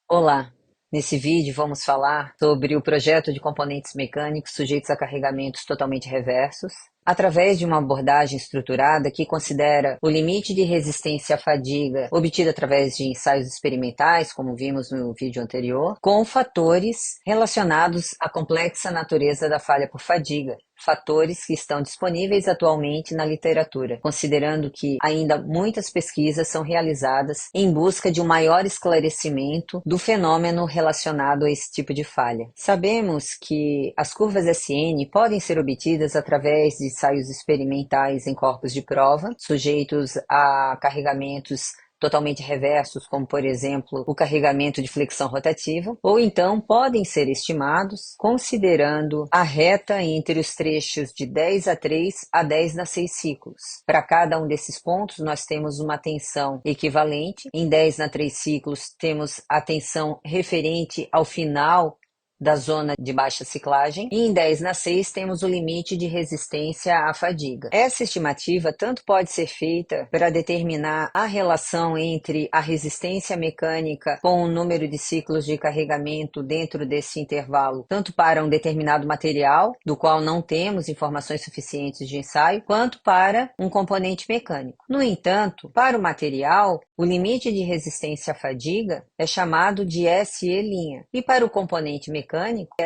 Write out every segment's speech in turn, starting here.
Olá! Nesse vídeo vamos falar sobre o projeto de componentes mecânicos sujeitos a carregamentos totalmente reversos, através de uma abordagem estruturada que considera o limite de resistência à fadiga obtido através de ensaios experimentais, como vimos no vídeo anterior, com fatores relacionados à complexa natureza da falha por fadiga, fatores que estão disponíveis atualmente na literatura, considerando que ainda muitas pesquisas são realizadas em busca de um maior esclarecimento do fenômeno relacionado a esse tipo de falha. Sabemos que as curvas SN podem ser obtidas através de ensaios experimentais em corpos de prova, sujeitos a carregamentos totalmente reversos, como por exemplo o carregamento de flexão rotativa, ou então podem ser estimados considerando a reta entre os trechos de 10 a 3 a 10 na 6 ciclos. Para cada um desses pontos nós temos uma tensão equivalente, em 10 na 3 ciclos temos a tensão referente ao final da zona de baixa ciclagem, e em 10 na 6 temos o limite de resistência à fadiga. Essa estimativa tanto pode ser feita para determinar a relação entre a resistência mecânica com o número de ciclos de carregamento dentro desse intervalo, tanto para um determinado material, do qual não temos informaç'ões suficientes de ensaio, quanto para um componente mecânico. No entanto, para o material, o limite de resistência à fadiga é chamado de SE', e para o componente mecânico,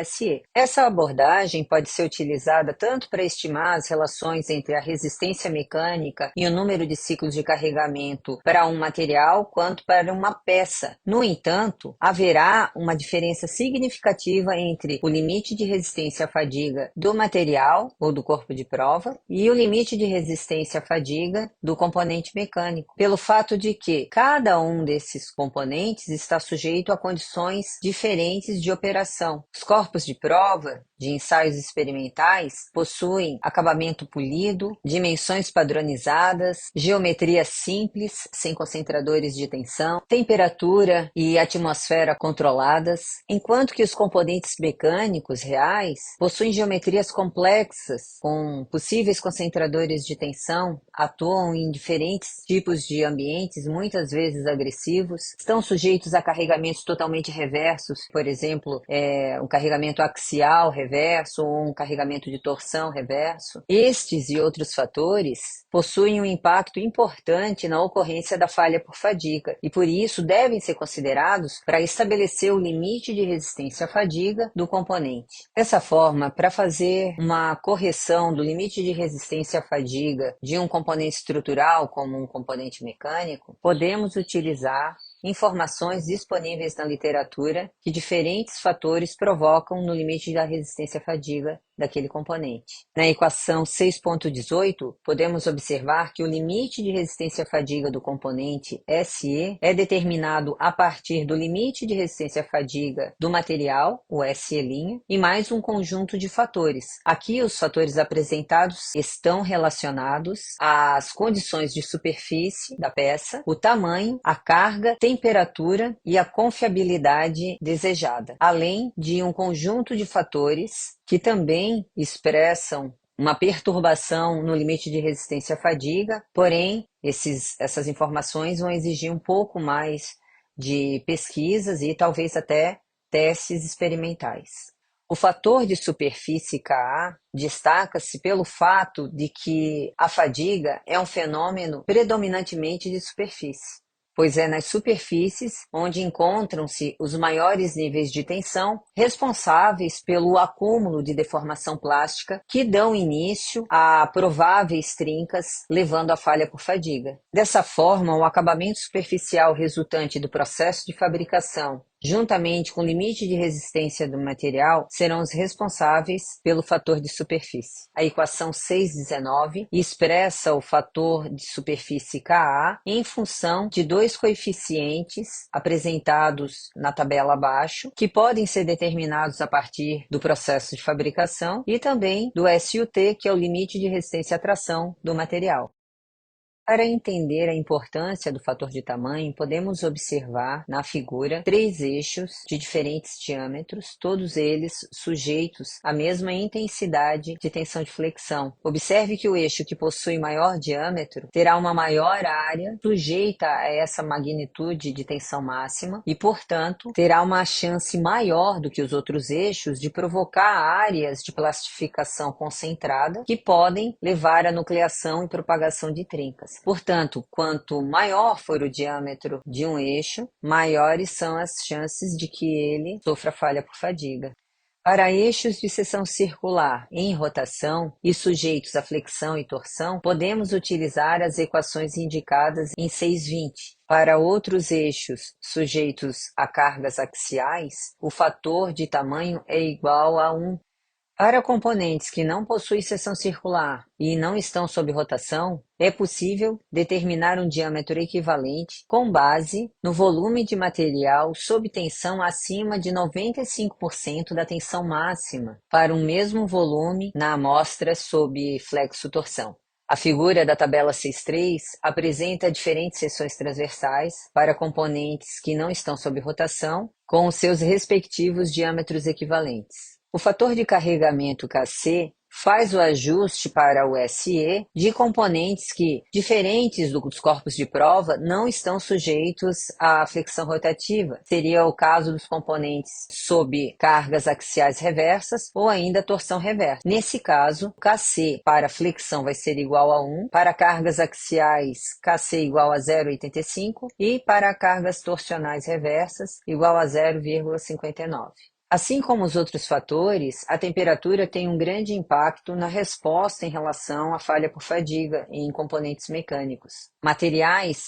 SE. Essa abordagem pode ser utilizada tanto para estimar as relações entre a resistência mecânica e o número de ciclos de carregamento para um material, quanto para uma peça. No entanto, haverá uma diferença significativa entre o limite de resistência à fadiga do material ou do corpo de prova e o limite de resistência à fadiga do componente mecânico, pelo fato de que cada um desses componentes está sujeito a condições diferentes de operação. Os corpos de prova de ensaios experimentais possuem acabamento polido, dimensões padronizadas, geometria simples, sem concentradores de tensão, temperatura e atmosfera controladas, enquanto que os componentes mecânicos reais possuem geometrias complexas, com possíveis concentradores de tensão, atuam em diferentes tipos de ambientes, muitas vezes agressivos, estão sujeitos a carregamentos totalmente reversos, por exemplo, um carregamento axial reverso ou um carregamento de torção reverso. Estes e outros fatores possuem um impacto importante na ocorrência da falha por fadiga e, por isso, devem ser considerados para estabelecer o limite de resistência à fadiga do componente. Dessa forma, para fazer uma correção do limite de resistência à fadiga de um componente estrutural, como um componente mecânico, podemos utilizar informações disponíveis na literatura que diferentes fatores provocam no limite da resistência à fadiga daquele componente. Na equação 6.18, podemos observar que o limite de resistência à fadiga do componente SE é determinado a partir do limite de resistência à fadiga do material, o SE', e mais um conjunto de fatores. Aqui os fatores apresentados estão relacionados às condições de superfície da peça, o tamanho, a carga, temperatura e a confiabilidade desejada, além de um conjunto de fatores que também expressam uma perturbação no limite de resistência à fadiga, porém, essas informações vão exigir um pouco mais de pesquisas e talvez até testes experimentais. O fator de superfície Ka destaca-se pelo fato de que a fadiga é um fenômeno predominantemente de superfície, pois é nas superfícies onde encontram-se os maiores níveis de tensão responsáveis pelo acúmulo de deformação plástica que dão início a prováveis trincas, levando à falha por fadiga. Dessa forma, o acabamento superficial resultante do processo de fabricação, juntamente com o limite de resistência do material, serão os responsáveis pelo fator de superfície. A equação 6.19 expressa o fator de superfície Ka em função de dois coeficientes apresentados na tabela abaixo, que podem ser determinados a partir do processo de fabricação e também do SUT, que é o limite de resistência à tração do material. Para entender a importância do fator de tamanho, podemos observar na figura 3 eixos de diferentes diâmetros, todos eles sujeitos à mesma intensidade de tensão de flexão. Observe que o eixo que possui maior diâmetro terá uma maior área sujeita a essa magnitude de tensão máxima e, portanto, terá uma chance maior do que os outros eixos de provocar áreas de plastificação concentrada que podem levar à nucleação e propagação de trincas. Portanto, quanto maior for o diâmetro de um eixo, maiores são as chances de que ele sofra falha por fadiga. Para eixos de seção circular em rotação e sujeitos à flexão e torção, podemos utilizar as equações indicadas em 620. Para outros eixos sujeitos a cargas axiais, o fator de tamanho é igual a 1. Para componentes que não possuem seção circular e não estão sob rotação, é possível determinar um diâmetro equivalente com base no volume de material sob tensão acima de 95% da tensão máxima para um mesmo volume na amostra sob flexo-torção. A figura da tabela 6.3 apresenta diferentes seções transversais para componentes que não estão sob rotação, com os seus respectivos diâmetros equivalentes. O fator de carregamento Kc faz o ajuste para o SE de componentes que, diferentes dos corpos de prova, não estão sujeitos à flexão rotativa. Seria o caso dos componentes sob cargas axiais reversas ou ainda torção reversa. Nesse caso, Kc para flexão vai ser igual a 1, para cargas axiais Kc igual a 0,85 e para cargas torsionais reversas igual a 0,59. Assim como os outros fatores, a temperatura tem um grande impacto na resposta em relação à falha por fadiga em componentes mecânicos. Materiais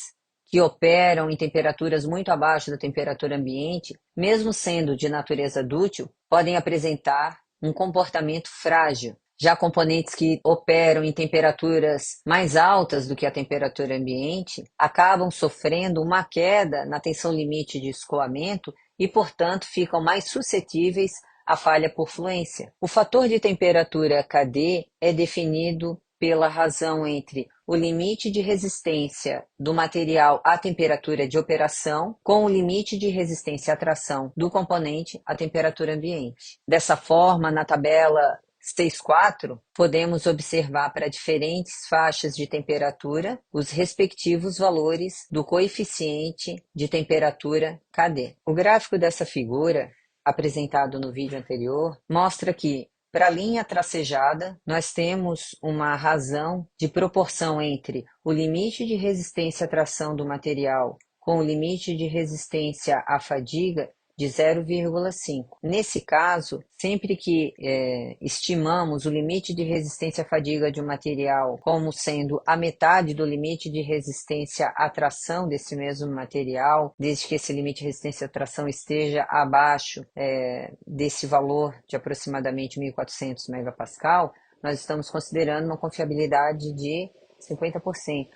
que operam em temperaturas muito abaixo da temperatura ambiente, mesmo sendo de natureza dútil, podem apresentar um comportamento frágil. Já componentes que operam em temperaturas mais altas do que a temperatura ambiente acabam sofrendo uma queda na tensão limite de escoamento e, portanto, ficam mais suscetíveis à falha por fluência. O fator de temperatura Kd é definido pela razão entre o limite de resistência do material à temperatura de operação com o limite de resistência à tração do componente à temperatura ambiente. Dessa forma, na tabela 6.4, podemos observar para diferentes faixas de temperatura os respectivos valores do coeficiente de temperatura Kd. O gráfico dessa figura, apresentado no vídeo anterior, mostra que, para a linha tracejada, nós temos uma razão de proporção entre o limite de resistência à tração do material com o limite de resistência à fadiga de 0,5. Nesse caso, sempre que estimamos o limite de resistência à fadiga de um material como sendo a metade do limite de resistência à tração desse mesmo material, desde que esse limite de resistência à tração esteja abaixo desse valor de aproximadamente 1.400 megapascal, nós estamos considerando uma confiabilidade de 50%.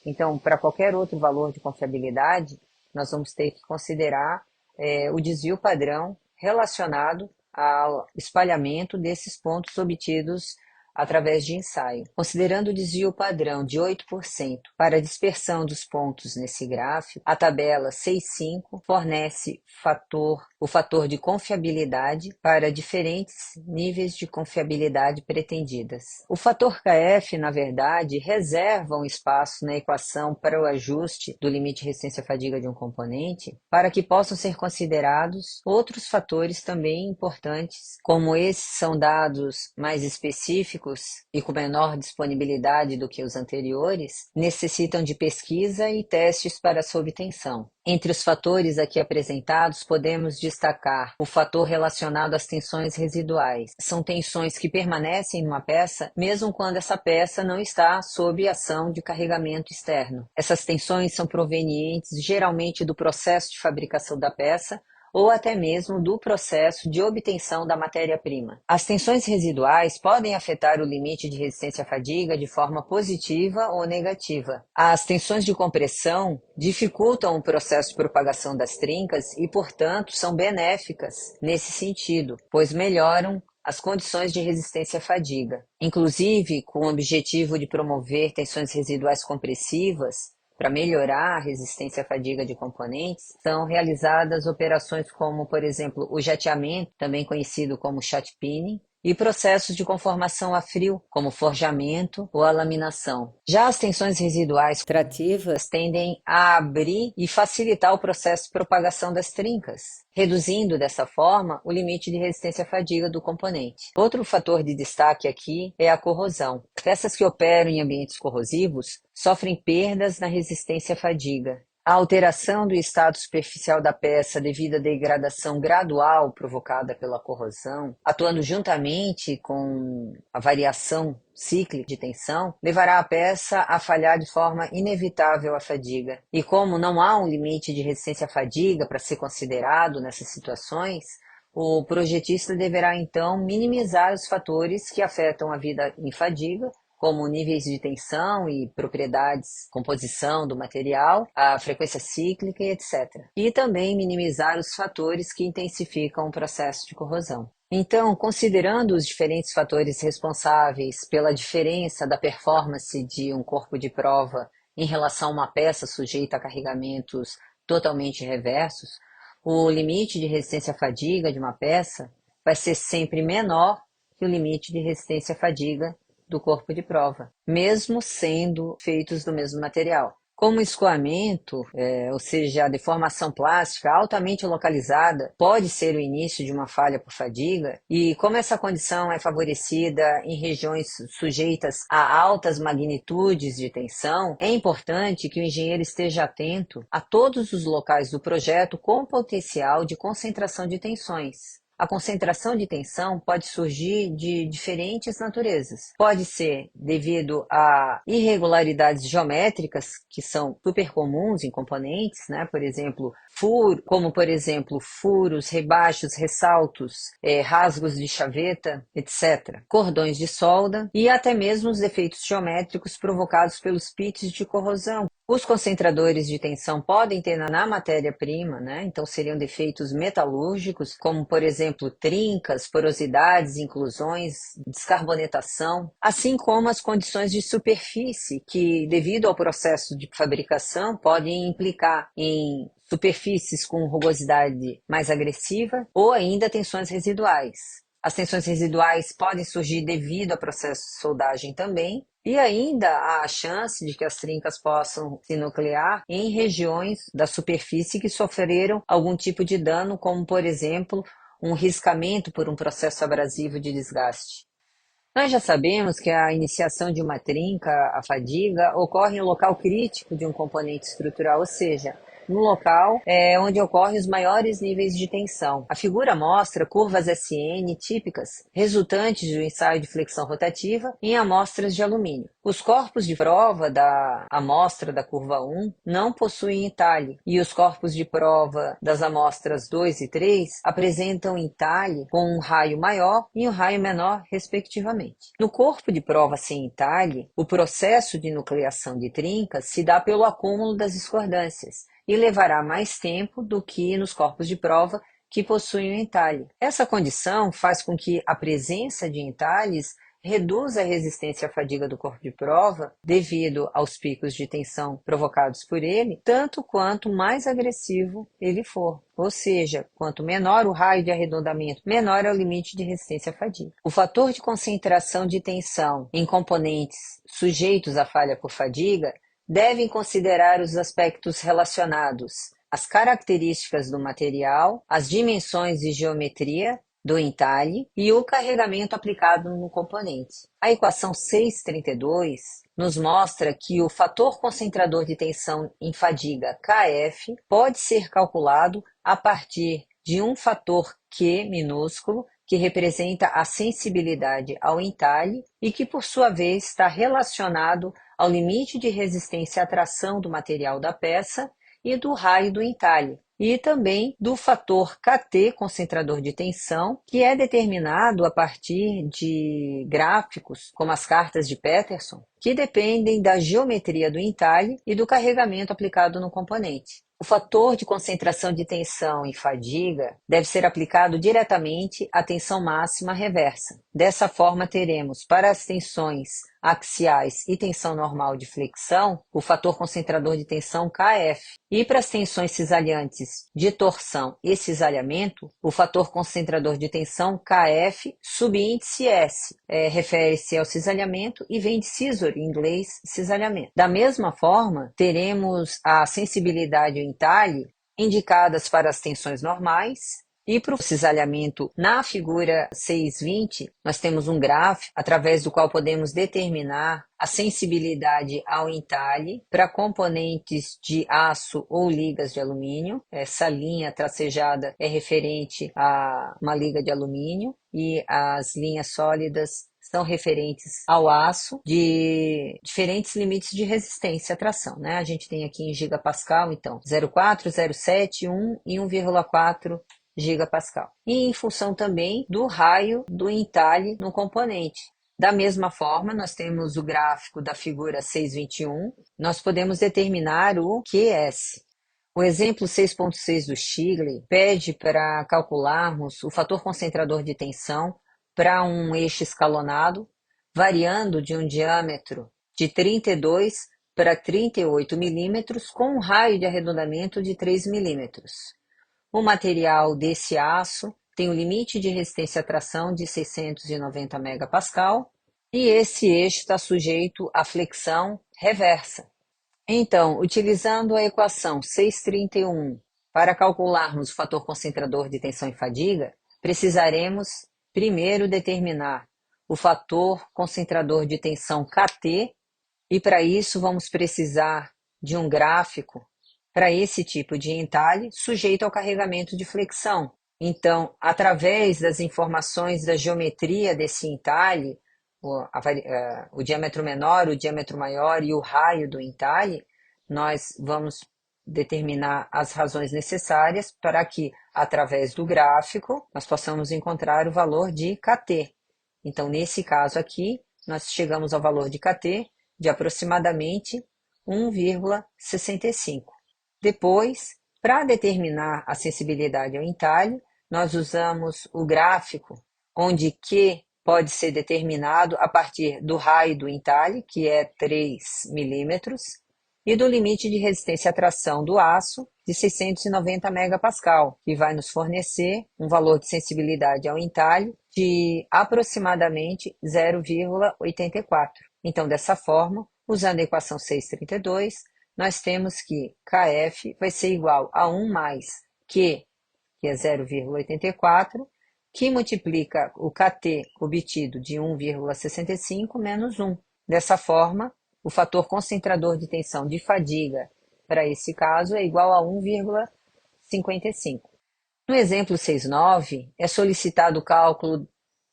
Então, para qualquer outro valor de confiabilidade, nós vamos ter que considerar o desvio padrão relacionado ao espalhamento desses pontos obtidos através de ensaio. Considerando o desvio padrão de 8% para a dispersão dos pontos nesse gráfico, a tabela 6.5 fornece o fator de confiabilidade para diferentes níveis de confiabilidade pretendidas. O fator Kf, na verdade, reserva um espaço na equação para o ajuste do limite de resistência à fadiga de um componente para que possam ser considerados outros fatores também importantes, como esses são dados mais específicos e com menor disponibilidade do que os anteriores, necessitam de pesquisa e testes para sob tensão. Entre os fatores aqui apresentados, podemos destacar o fator relacionado às tensões residuais. São tensões que permanecem numa peça, mesmo quando essa peça não está sob ação de carregamento externo. Essas tensões são provenientes geralmente do processo de fabricação da peça, ou até mesmo do processo de obtenção da matéria-prima. As tensões residuais podem afetar o limite de resistência à fadiga de forma positiva ou negativa. As tensões de compressão dificultam o processo de propagação das trincas e, portanto, são benéficas nesse sentido, pois melhoram as condições de resistência à fadiga, inclusive com o objetivo de promover tensões residuais compressivas. Para melhorar a resistência à fadiga de componentes, são realizadas operações como, por exemplo, o jateamento, também conhecido como shot peening, e processos de conformação a frio, como forjamento ou a laminação. Já as tensões residuais trativas tendem a abrir e facilitar o processo de propagação das trincas, reduzindo dessa forma o limite de resistência à fadiga do componente. Outro fator de destaque aqui é a corrosão. Peças que operam em ambientes corrosivos sofrem perdas na resistência à fadiga. A alteração do estado superficial da peça devido à degradação gradual provocada pela corrosão, atuando juntamente com a variação cíclica de tensão, levará a peça a falhar de forma inevitável à fadiga. E como não há um limite de resistência à fadiga para ser considerado nessas situações, o projetista deverá então minimizar os fatores que afetam a vida em fadiga, como níveis de tensão e propriedades, composição do material, a frequência cíclica e etc. E também minimizar os fatores que intensificam o processo de corrosão. Então, considerando os diferentes fatores responsáveis pela diferença da performance de um corpo de prova em relação a uma peça sujeita a carregamentos totalmente reversos, o limite de resistência à fadiga de uma peça vai ser sempre menor que o limite de resistência à fadiga do corpo de prova, mesmo sendo feitos do mesmo material. Como o escoamento, ou seja, a deformação plástica altamente localizada, pode ser o início de uma falha por fadiga, e como essa condição é favorecida em regiões sujeitas a altas magnitudes de tensão, é importante que o engenheiro esteja atento a todos os locais do projeto com potencial de concentração de tensões. A concentração de tensão pode surgir de diferentes naturezas. Pode ser devido a irregularidades geométricas, que são super comuns em componentes, né? Como por exemplo furos, rebaixos, ressaltos, rasgos de chaveta, etc. Cordões de solda e até mesmo os defeitos geométricos provocados pelos pits de corrosão. Os concentradores de tensão podem ter na matéria-prima, né? Então seriam defeitos metalúrgicos, como por exemplo trincas, porosidades, inclusões, descarbonetação, assim como as condições de superfície, que devido ao processo de fabricação podem implicar em superfícies com rugosidade mais agressiva ou ainda tensões residuais. As tensões residuais podem surgir devido ao processo de soldagem também, e ainda há a chance de que as trincas possam se nuclear em regiões da superfície que sofreram algum tipo de dano, como por exemplo um riscamento por um processo abrasivo de desgaste. Nós já sabemos que a iniciação de uma trinca, a fadiga, ocorre em local crítico de um componente estrutural, ou seja, no local onde ocorrem os maiores níveis de tensão. A figura mostra curvas SN típicas, resultantes do ensaio de flexão rotativa em amostras de alumínio. Os corpos de prova da amostra da curva 1 não possuem entalhe, e os corpos de prova das amostras 2 e 3 apresentam entalhe com um raio maior e um raio menor, respectivamente. No corpo de prova sem entalhe, o processo de nucleação de trincas se dá pelo acúmulo das discordâncias, e levará mais tempo do que nos corpos de prova que possuem o entalhe. Essa condição faz com que a presença de entalhes reduza a resistência à fadiga do corpo de prova devido aos picos de tensão provocados por ele, tanto quanto mais agressivo ele for. Ou seja, quanto menor o raio de arredondamento, menor é o limite de resistência à fadiga. O fator de concentração de tensão em componentes sujeitos à falha por fadiga devem considerar os aspectos relacionados às características do material, as dimensões e geometria do entalhe e o carregamento aplicado no componente. A equação 632 nos mostra que o fator concentrador de tensão em fadiga, Kf, pode ser calculado a partir de um fator Q minúsculo, que representa a sensibilidade ao entalhe e que, por sua vez, está relacionado ao limite de resistência à tração do material da peça e do raio do entalhe, e também do fator Kt, concentrador de tensão, que é determinado a partir de gráficos, como as cartas de Peterson, que dependem da geometria do entalhe e do carregamento aplicado no componente. O fator de concentração de tensão e fadiga deve ser aplicado diretamente à tensão máxima reversa. Dessa forma, teremos para as tensões axiais e tensão normal de flexão, o fator concentrador de tensão KF. E para as tensões cisalhantes de torção e cisalhamento, o fator concentrador de tensão KF subíndice S. Refere-se ao cisalhamento e vem de scissor, em inglês, cisalhamento. Da mesma forma, teremos a sensibilidade e o entalhe indicadas para as tensões normais. E para o cisalhamento, na figura 6.20, nós temos um gráfico através do qual podemos determinar a sensibilidade ao entalhe para componentes de aço ou ligas de alumínio. Essa linha tracejada é referente a uma liga de alumínio e as linhas sólidas são referentes ao aço de diferentes limites de resistência à tração, né? A gente tem aqui em gigapascal, então, 0,4, 0,7, 1 e 1,4 gigapascal. E em função também do raio do entalhe no componente. Da mesma forma, nós temos o gráfico da figura 6.21, nós podemos determinar o QS. O exemplo 6.6 do Stigley pede para calcularmos o fator concentrador de tensão para um eixo escalonado, variando de um diâmetro de 32 para 38 milímetros, com um raio de arredondamento de 3 milímetros. O material desse aço tem um limite de resistência à tração de 690 megapascal e esse eixo está sujeito à flexão reversa. Então, utilizando a equação 631 para calcularmos o fator concentrador de tensão e fadiga, precisaremos primeiro determinar o fator concentrador de tensão KT e para isso vamos precisar de um gráfico para esse tipo de entalhe sujeito ao carregamento de flexão. Então, através das informações da geometria desse entalhe, o diâmetro menor, o diâmetro maior e o raio do entalhe, nós vamos determinar as razões necessárias para que, através do gráfico, nós possamos encontrar o valor de KT. Então, nesse caso aqui, nós chegamos ao valor de KT de aproximadamente 1,65. Depois, para determinar a sensibilidade ao entalhe, nós usamos o gráfico, onde Q pode ser determinado a partir do raio do entalhe, que é 3 milímetros, e do limite de resistência à tração do aço, de 690 megapascal, que vai nos fornecer um valor de sensibilidade ao entalhe de aproximadamente 0,84. Então, dessa forma, usando a equação 632, nós temos que KF vai ser igual a 1 mais Q, que é 0,84, que multiplica o KT obtido de 1,65 menos 1. Dessa forma, o fator concentrador de tensão de fadiga, para esse caso, é igual a 1,55. No exemplo 6.9, é solicitado o cálculo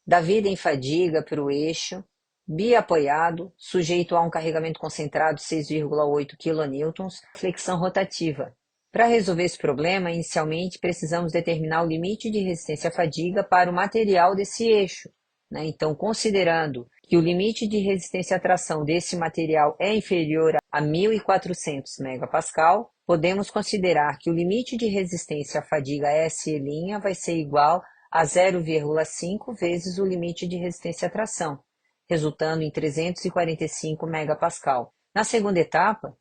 da vida em fadiga para o eixo biapoiado, sujeito a um carregamento concentrado de 6,8 kN, flexão rotativa. Para resolver esse problema, inicialmente precisamos determinar o limite de resistência à fadiga para o material desse eixo. Então, considerando que o limite de resistência à tração desse material é inferior a 1.400 megapascal, podemos considerar que o limite de resistência à fadiga S' vai ser igual a 0,5 vezes o limite de resistência à tração, resultando em 345 megapascal. Na segunda etapa,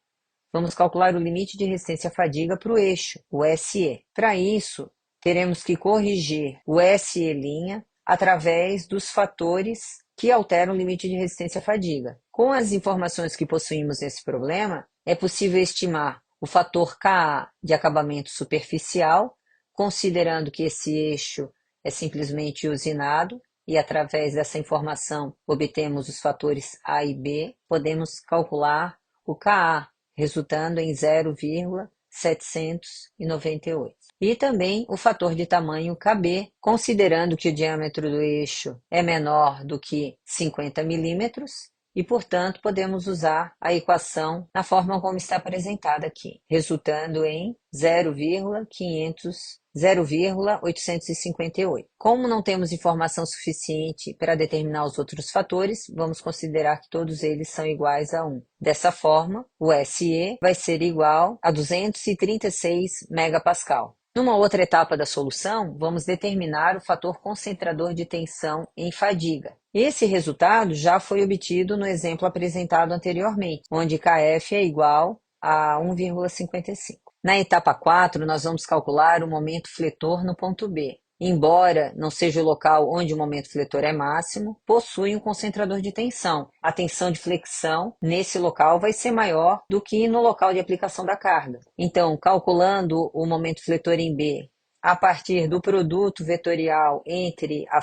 vamos calcular o limite de resistência à fadiga para o eixo, o SE. Para isso, teremos que corrigir o SE' através dos fatores que alteram o limite de resistência à fadiga. Com as informações que possuímos nesse problema, é possível estimar o fator Ka de acabamento superficial, considerando que esse eixo é simplesmente usinado, e através dessa informação obtemos os fatores A e B, podemos calcular o Ka, resultando em 0,798. E também o fator de tamanho KB, considerando que o diâmetro do eixo é menor do que 50 milímetros e, portanto, podemos usar a equação na forma como está apresentada aqui, resultando em 0,858. Como não temos informação suficiente para determinar os outros fatores, vamos considerar que todos eles são iguais a 1. Dessa forma, o SE vai ser igual a 236 megapascal. Numa outra etapa da solução, vamos determinar o fator concentrador de tensão em fadiga. Esse resultado já foi obtido no exemplo apresentado anteriormente, onde Kf é igual a 1,55. Na etapa 4, nós vamos calcular o momento fletor no ponto B. Embora não seja o local onde o momento fletor é máximo, possui um concentrador de tensão. A tensão de flexão nesse local vai ser maior do que no local de aplicação da carga. Então, calculando o momento fletor em B a partir do produto vetorial entre a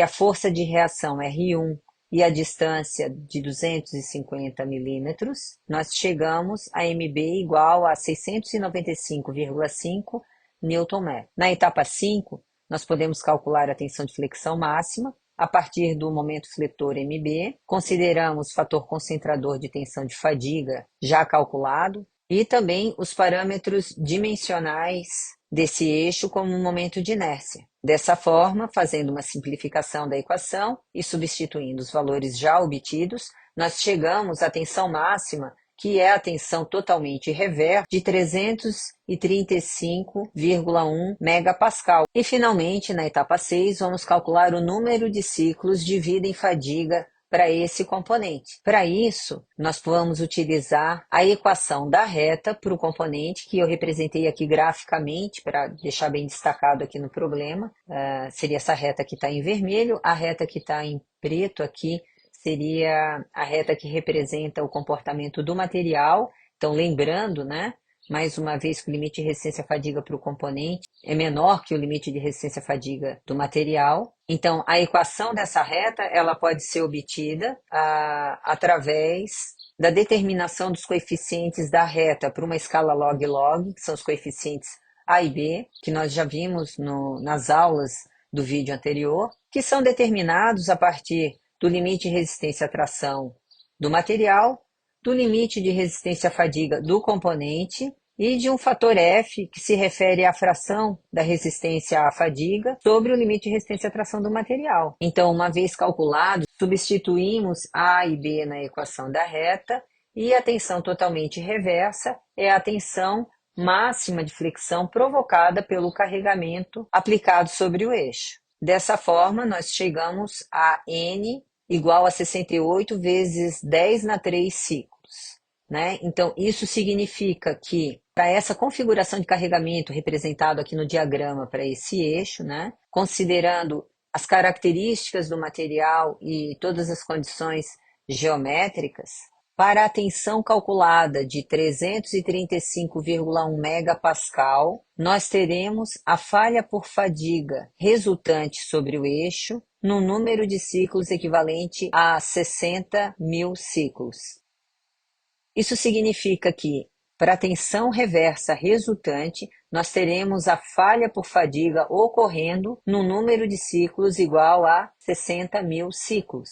força de reação R1 e a distância de 250 milímetros, nós chegamos a MB igual a 695,5 Nm. Na etapa 5, nós podemos calcular a tensão de flexão máxima a partir do momento fletor MB, consideramos o fator concentrador de tensão de fadiga já calculado e também os parâmetros dimensionais desse eixo como um momento de inércia. Dessa forma, fazendo uma simplificação da equação e substituindo os valores já obtidos, nós chegamos à tensão máxima, que é a tensão totalmente reversa de 335,1 megapascal. E finalmente, na etapa 6, vamos calcular o número de ciclos de vida em fadiga para esse componente. Para isso, nós vamos utilizar a equação da reta para o componente, que eu representei aqui graficamente, para deixar bem destacado aqui no problema. Seria essa reta que está em vermelho, a reta que está em preto aqui seria a reta que representa o comportamento do material. Então, lembrando, né, mais uma vez que o limite de resistência à fadiga para o componente é menor que o limite de resistência à fadiga do material. Então, a equação dessa reta ela pode ser obtida através da determinação dos coeficientes da reta para uma escala log-log, que são os coeficientes A e B, que nós já vimos nas aulas do vídeo anterior, que são determinados a partir do limite de resistência à tração do material, do limite de resistência à fadiga do componente e de um fator F, que se refere à fração da resistência à fadiga sobre o limite de resistência à tração do material. Então, uma vez calculado, substituímos A e B na equação da reta e a tensão totalmente reversa é a tensão máxima de flexão provocada pelo carregamento aplicado sobre o eixo. Dessa forma, nós chegamos a N igual a 68 vezes 10 na 3 ciclos, né? Então, isso significa que, para essa configuração de carregamento representado aqui no diagrama para esse eixo, né, considerando as características do material e todas as condições geométricas, para a tensão calculada de 335,1 megapascal, nós teremos a falha por fadiga resultante sobre o eixo no número de ciclos equivalente a 60 mil ciclos. Isso significa que, para a tensão reversa resultante, nós teremos a falha por fadiga ocorrendo no número de ciclos igual a 60 mil ciclos.